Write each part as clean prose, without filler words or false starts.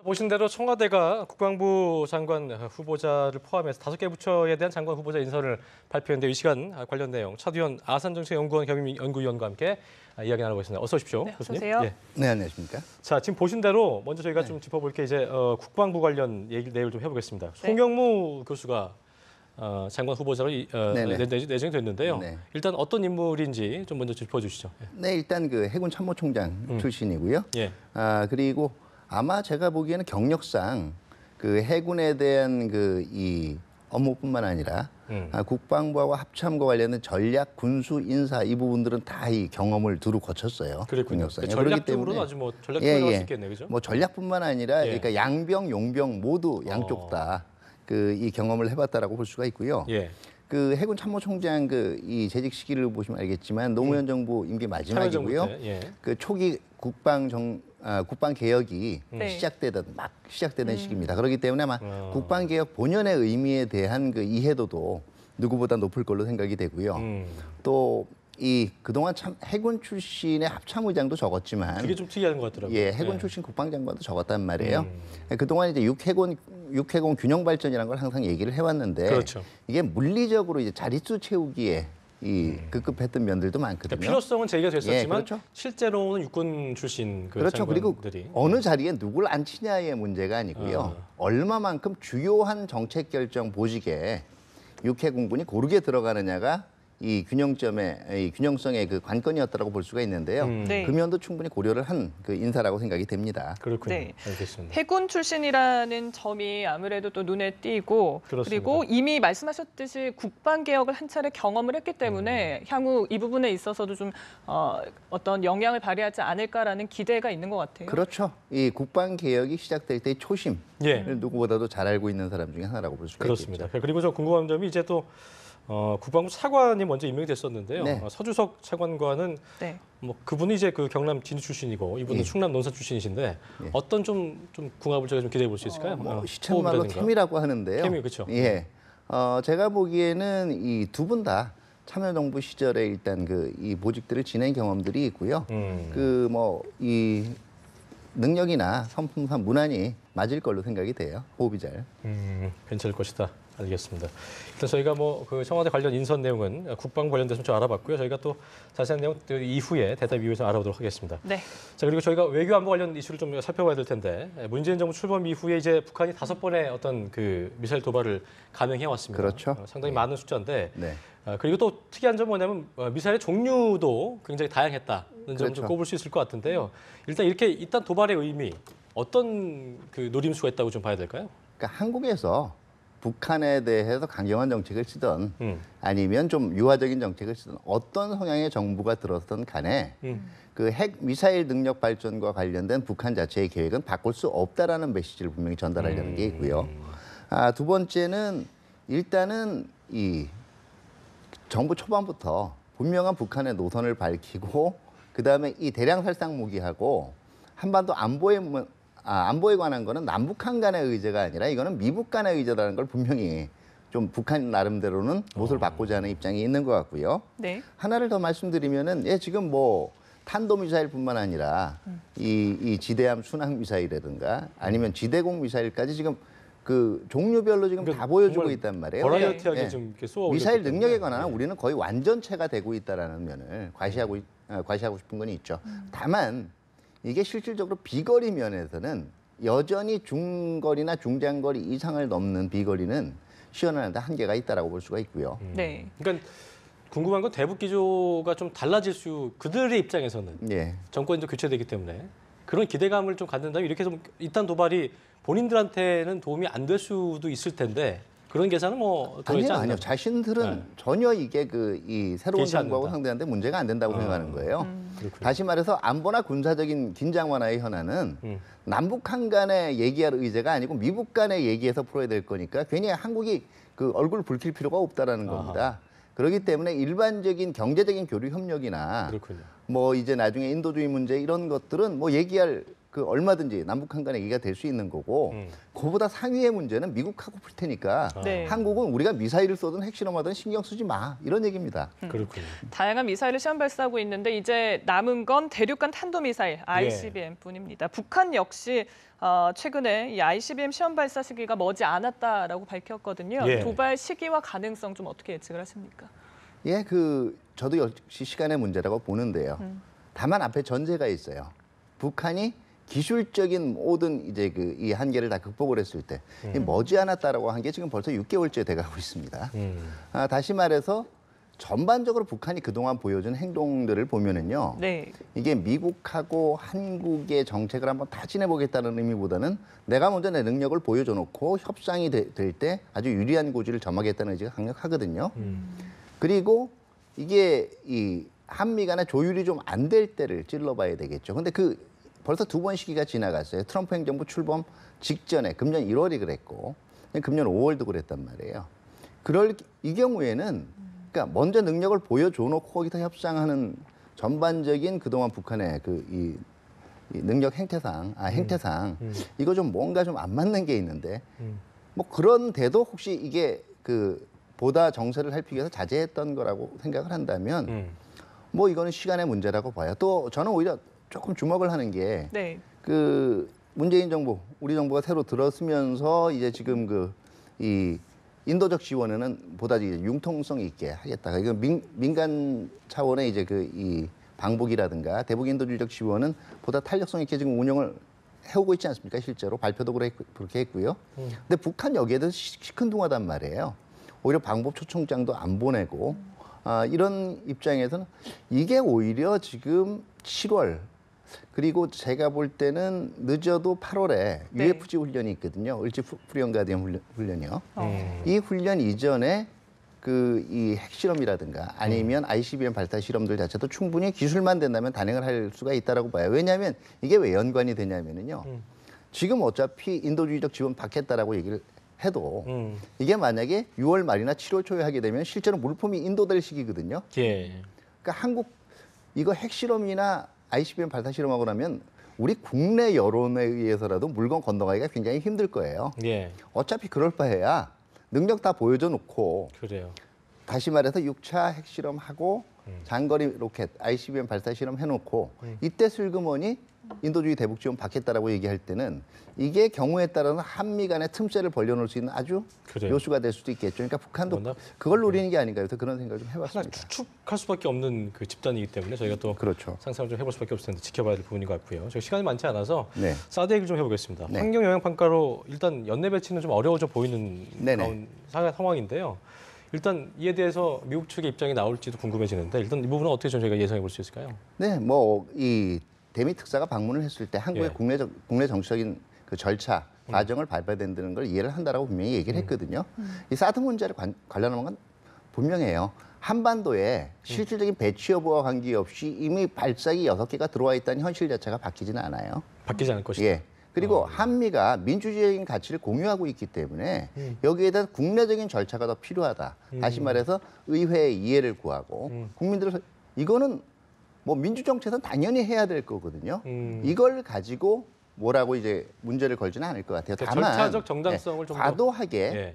보신 대로 청와대가 국방부 장관 후보자를 포함해서 5개 부처에 대한 장관 후보자 인선을 발표했는데 이 시간 관련 내용 차두현 아산정책연구원 겸임연구위원과 함께 이야기 나눠보겠습니다. 어서 오십시오. 네, 교수님. 어서 오세요. 예. 네, 안녕하십니까. 자, 지금 보신 대로 먼저 저희가 좀 짚어볼 게 이제 국방부 관련 내용을 좀 해보겠습니다. 송영무 교수가 장관 후보자로 내정이 됐는데요. 네. 일단 어떤 인물인지 좀 먼저 짚어주시죠. 예. 네, 일단 그 해군 참모총장 출신이고요. 예. 그리고 아마 제가 보기에는 경력상 그 해군에 대한 그 이 업무뿐만 아니라 국방부와 합참과 관련된 전략, 군수, 인사 이 부분들은 다 이 경험을 두루 거쳤어요. 그렇군요. 경력상에. 전략적으로는 아주 뭐 전략적으로 할 수 있겠네요, 그죠? 뭐 전략뿐만 아니라 예. 그러니까 양병, 용병 모두 양쪽 다 그 이 경험을 해봤다라고 볼 수가 있고요. 예. 그 해군 참모총장 그 이 재직 시기를 보시면 알겠지만 노무현 정부 임기 마지막이고요. 예. 그 초기 국방 개혁이 네. 막 시작되던 시기입니다. 그렇기 때문에 아마 국방 개혁 본연의 의미에 대한 그 이해도도 누구보다 높을 걸로 생각이 되고요. 또 이 그동안 참 해군 출신의 합참의장도 적었지만 그게 좀 특이한 것 같더라고요. 예, 해군 출신 국방장관도 적었단 말이에요. 그동안 이제 육해공 균형 발전이라는 걸 항상 얘기를 해왔는데 그렇죠. 이게 물리적으로 이제 자릿수 채우기에 이 급급했던 면들도 많거든요. 그러니까 필요성은 제기가 됐었지만 예, 그렇죠. 실제로는 육군 출신 그 그렇죠. 그리고 장관들이 어느 자리에 누굴 앉히냐의 문제가 아니고요. 얼마만큼 주요한 정책 결정 보직에 육해공군이 고르게 들어가느냐가 이 균형성의 그 관건이었다고 볼 수가 있는데요. 네. 그 면도 충분히 고려를 한 그 인사라고 생각이 됩니다. 그렇군요. 네. 알겠습니다. 해군 출신이라는 점이 아무래도 또 눈에 띄고 그렇습니다. 그리고 이미 말씀하셨듯이 국방 개혁을 한 차례 경험을 했기 때문에 향후 이 부분에 있어서도 좀 어떤 영향을 발휘하지 않을까라는 기대가 있는 것 같아요. 그렇죠. 이 국방 개혁이 시작될 때의 초심을 예. 누구보다도 잘 알고 있는 사람 중에 하나라고 볼 수가 그렇습니다. 있겠죠. 그리고 저 궁금한 점이 이제 또 국방부 차관이 먼저 임명이 됐었는데요. 네. 서주석 차관과는 네. 뭐 그분이 이제 그 경남 진주 출신이고 이분은 예. 충남 논산 출신이신데 예. 어떤 좀 궁합을 저희가 좀 기대해 볼 수 있을까요? 뭐 시쳇말로 호흡이라든가. 케미라고 하는데요. 케미, 그렇죠. 예. 제가 보기에는 이 두 분 다 참여정부 시절에 일단 그 이 보직들을 지낸 경험들이 있고요. 그 뭐 이 능력이나 성품상 무난히 맞을 걸로 생각이 돼요. 호흡이 잘. 괜찮을 것이다. 알겠습니다. 일단 저희가 뭐 그 청와대 관련 인선 내용은 국방 관련돼서 좀 알아봤고요. 저희가 또 자세한 내용 이후에 대답 이후에 좀 알아보도록 하겠습니다. 네. 자, 그리고 저희가 외교안보 관련 이슈를 좀 살펴봐야 될 텐데 문재인 정부 출범 이후에 이제 북한이 5번의 어떤 그 미사일 도발을 감행해 왔습니다. 그렇죠. 상당히 많은 숫자인데 네. 그리고 또 특이한 점은 뭐냐면 미사일의 종류도 굉장히 다양했다는 점을 좀 그렇죠. 꼽을 수 있을 것 같은데요. 일단 이렇게 일단 도발의 의미 어떤 그 노림수가 있다고 좀 봐야 될까요? 그러니까 한국에서 북한에 대해서 강경한 정책을 쓰던 아니면 좀 유화적인 정책을 쓰던 어떤 성향의 정부가 들었던 간에 그 핵 미사일 능력 발전과 관련된 북한 자체의 계획은 바꿀 수 없다라는 메시지를 분명히 전달하려는 게 있고요. 두 번째는 일단은 이 정부 초반부터 분명한 북한의 노선을 밝히고 그다음에 이 대량 살상 무기하고 한반도 안보에 관한 거는 남북한 간의 의제가 아니라 이거는 미북 간의 의제라는 걸 분명히 좀 북한 나름대로는 못을 받고자 하는 입장이 있는 것 같고요. 네. 하나를 더 말씀드리면은 지금 뭐 탄도미사일뿐만 아니라 이 지대함 순항 미사일이라든가 아니면 지대공 미사일까지 지금 그 종류별로 지금 그러니까 다 보여주고 정말 있단 말이에요. 버라이어티하게 예. 좀 이렇게 쏘아 미사일 올렸기 능력에 때문에. 관한 우리는 거의 완전체가 되고 있다라는 면을 과시하고 싶은 건 있죠. 다만 이게 실질적으로 비거리 면에서는 여전히 중거리나 중장거리 이상을 넘는 비거리는 시연하는데 한계가 있다라고 볼 수가 있고요. 네. 그러니까 궁금한 건 대북 기조가 좀 달라질 수 그들의 입장에서는 예. 정권이 좀 교체되기 때문에 그런 기대감을 좀 갖는다면 이렇게 해서 일단 도발이 본인들한테는 도움이 안 될 수도 있을 텐데 그런 계산은 뭐 들어있지 않나요? 아니요. 자신들은 네. 전혀 이게 이 새로운 개의치 정부하고 않는다. 상대하는데 문제가 안 된다고 생각하는 거예요. 그렇군요. 다시 말해서 안보나 군사적인 긴장 완화의 현안은 남북한 간의 얘기할 의제가 아니고 미북 간의 얘기에서 풀어야 될 거니까 괜히 한국이 그 얼굴 붉힐 필요가 없다라는 겁니다. 그렇기 때문에 일반적인 경제적인 교류 협력이나 그렇군요. 뭐 이제 나중에 인도주의 문제 이런 것들은 뭐 얘기할 그 얼마든지 남북한 간의 얘기가 될 수 있는 거고 그보다 상위의 문제는 미국하고 풀 테니까 네. 한국은 우리가 미사일을 쏘든 핵실험하든 신경 쓰지 마 이런 얘기입니다. 그렇군요. 다양한 미사일을 시험 발사하고 있는데 이제 남은 건 대륙간 탄도미사일 ICBM뿐입니다. 북한 역시 최근에 이 ICBM 시험 발사 시기가 머지 않았다라고 밝혔거든요. 예. 도발 시기와 가능성 좀 어떻게 예측을 하십니까? 예, 저도 역시 시간의 문제라고 보는데요. 다만 앞에 전제가 있어요. 북한이 기술적인 모든 이제 이 한계를 다 극복을 했을 때 이 머지않았다라고 한 게 지금 벌써 6개월째 돼가고 있습니다. 다시 말해서 전반적으로 북한이 그동안 보여준 행동들을 보면은요. 네. 이게 미국하고 한국의 정책을 한번 타진해보겠다는 의미보다는 내가 먼저 내 능력을 보여줘 놓고 협상이 될 때 아주 유리한 고지를 점하겠다는 의지가 강력하거든요. 그리고 이게 이 한미 간의 조율이 좀 안 될 때를 찔러봐야 되겠죠. 근데 벌써 2번 시기가 지나갔어요. 트럼프 행정부 출범 직전에 금년 1월이 그랬고 금년 5월도 그랬단 말이에요. 이 경우에는 그러니까 먼저 능력을 보여줘 놓고 거기서 협상하는 전반적인 그동안 북한의 이 능력 행태상 이거 좀 뭔가 좀 안 맞는 게 있는데 뭐 그런데도 혹시 이게 보다 정세를 살피기 위해서 자제했던 거라고 생각을 한다면 뭐 이거는 시간의 문제라고 봐요. 또 저는 오히려 조금 주목을 하는 게 네. 문재인 정부, 우리 정부가 새로 들어서면서 이제 지금 이 인도적 지원에는 보다 이제 융통성 있게 하겠다. 이거 민간 차원의 이제 이 방북이라든가 대북 인도주의적 지원은 보다 탄력성 있게 지금 운영을 해오고 있지 않습니까? 실제로 발표도 그렇게 했고요. 근데 북한 여기에 대해서 시큰둥하단 말이에요. 오히려 방북 초청장도 안 보내고 이런 입장에서는 이게 오히려 지금 7월 그리고 제가 볼 때는 늦어도 8월에 네. UFG 훈련이 있거든요. 을지 프리온 가디언 훈련이요. 이 훈련 이전에 이 핵실험이라든가 아니면 ICBM 발사 실험들 자체도 충분히 기술만 된다면 단행을 할 수가 있다라고 봐요. 왜냐하면 이게 왜 연관이 되냐면은요. 지금 어차피 인도주의적 지원 받겠다라고 얘기를 해도 이게 만약에 6월 말이나 7월 초에 하게 되면 실제로 물품이 인도될 시기거든요. 예. 그러니까 한국 이거 핵실험이나 ICBM 발사 실험하고 나면 우리 국내 여론에 의해서라도 물건 건너가기가 굉장히 힘들 거예요. 예. 어차피 그럴 바에야 능력 다 보여줘 놓고 그래요. 다시 말해서 6차 핵실험하고 장거리 로켓 ICBM 발사 실험 해놓고 이때 슬그머니 인도주의 대북 지원 받겠다라고 얘기할 때는 이게 경우에 따라서 한미 간의 틈새를 벌려놓을 수 있는 아주 그래요. 요소가 될 수도 있겠죠. 그러니까 북한도 워낙- 그걸 노리는 게 아닌가 해서 그런 생각을 좀 하나 해봤습니다. 추측할 수밖에 없는 집단이기 때문에 저희가 또 그렇죠. 상상을 좀 해볼 수밖에 없을 텐데 지켜봐야 될 부분인 것 같고요. 저희 시간이 많지 않아서 네. 사드 얘기를 좀 해보겠습니다. 네. 환경 영향 평가로 일단 연내 배치는 좀 어려워져 보이는 네네. 상황인데요. 일단 이에 대해서 미국 측의 입장이 나올지도 궁금해지는데 일단 이 부분은 어떻게 좀 저희가 예상해 볼 수 있을까요? 네, 이 대미 특사가 방문을 했을 때 한국의 예. 국내 정치적인 절차 과정을 밟아야 된다는 걸 이해를 한다라고 분명히 얘기를 했거든요. 이 사드 문제를 관련한 건 분명해요. 한반도에 실질적인 배치 여부와 관계없이 이미 발사기 6개가 들어와 있다는 현실 자체가 바뀌지는 않아요. 바뀌지 않을 것이다. 예. 그리고 한미가 민주주의적인 가치를 공유하고 있기 때문에 여기에 대한 국내적인 절차가 더 필요하다. 다시 말해서 의회의 이해를 구하고 국민들을 이거는 뭐 민주 정책은 당연히 해야 될 거거든요. 이걸 가지고 뭐라고 이제 문제를 걸지는 않을 것 같아요. 그러니까 다만 절차적 정당성을 좀 더- 과도하게 예.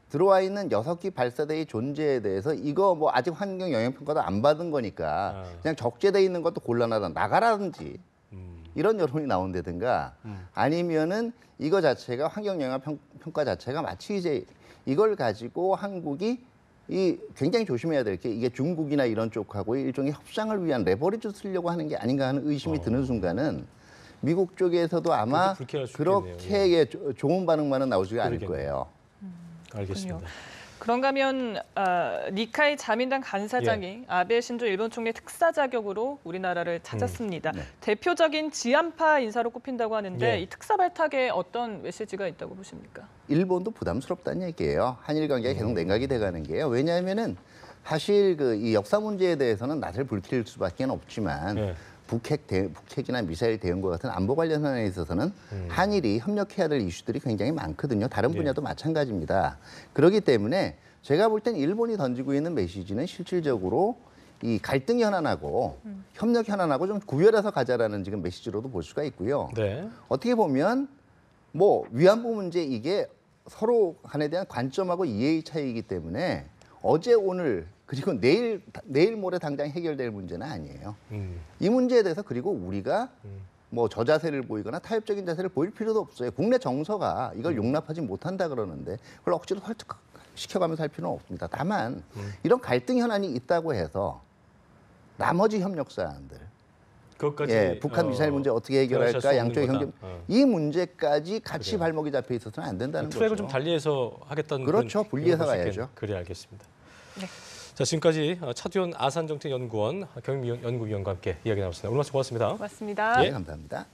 들어와 있는 6기 발사대의 존재에 대해서 이거 뭐 아직 환경 영향 평가도 안 받은 거니까 그냥 적재돼 있는 것도 곤란하다 나가라든지 이런 여론이 나온다든가 아니면은 이거 자체가 환경 영향 평가 자체가 마치 이제 이걸 가지고 한국이 굉장히 조심해야 될 게 이게 중국이나 이런 쪽하고 일종의 협상을 위한 레버리지 쓰려고 하는 게 아닌가 하는 의심이 드는 순간은 미국 쪽에서도 아마 그렇게 불쾌할 수 그렇게 예, 좋은 반응만은 나오지 않을 그러겠네요. 거예요. 알겠습니다. 그런가 하면 니카이 자민당 간사장이 예. 아베 신조 일본 총리 특사 자격으로 우리나라를 찾았습니다. 네. 대표적인 지안파 인사로 꼽힌다고 하는데 예. 이 특사 발탁에 어떤 메시지가 있다고 보십니까? 일본도 부담스럽다는 얘기예요. 한일 관계가 계속 냉각이 돼가는 게요. 왜냐하면은 사실 이 역사 문제에 대해서는 낯을 붉힐 수밖에 없지만 예. 북핵이나 미사일 대응과 같은 안보 관련 현안에 있어서는 한일이 협력해야 될 이슈들이 굉장히 많거든요. 다른 분야도 마찬가지입니다. 그렇기 때문에 제가 볼 땐 일본이 던지고 있는 메시지는 실질적으로 이 갈등 현안하고 협력 현안하고 좀 구별해서 가자라는 지금 메시지로도 볼 수가 있고요. 네. 어떻게 보면 뭐 위안부 문제 이게 서로 간에 대한 관점하고 이해의 차이이기 때문에 어제 오늘 그리고 내일 모레 당장 해결될 문제는 아니에요. 이 문제에 대해서 그리고 우리가 뭐 저자세를 보이거나 타협적인 자세를 보일 필요도 없어요. 국내 정서가 이걸 용납하지 못한다 그러는데 그걸 억지로 설득시켜가면서 할 필요는 없습니다. 다만 이런 갈등 현안이 있다고 해서 나머지 협력 사안들, 그것까지 북한 미사일 문제 어떻게 해결할까, 양쪽의 경쟁, 이 문제까지 같이 그래요. 발목이 잡혀 있어서는 안 된다는 트랙을 거죠. 좀 달리해서 하겠다는 그렇죠. 그런 분리해서 그런 가야죠. 그래 알겠습니다. 네. 자, 지금까지 차두현 아산정책연구원 경임연구위원과 함께 이야기 나눴습니다. 오늘 말씀 고맙습니다. 고맙습니다. 예. 네, 감사합니다.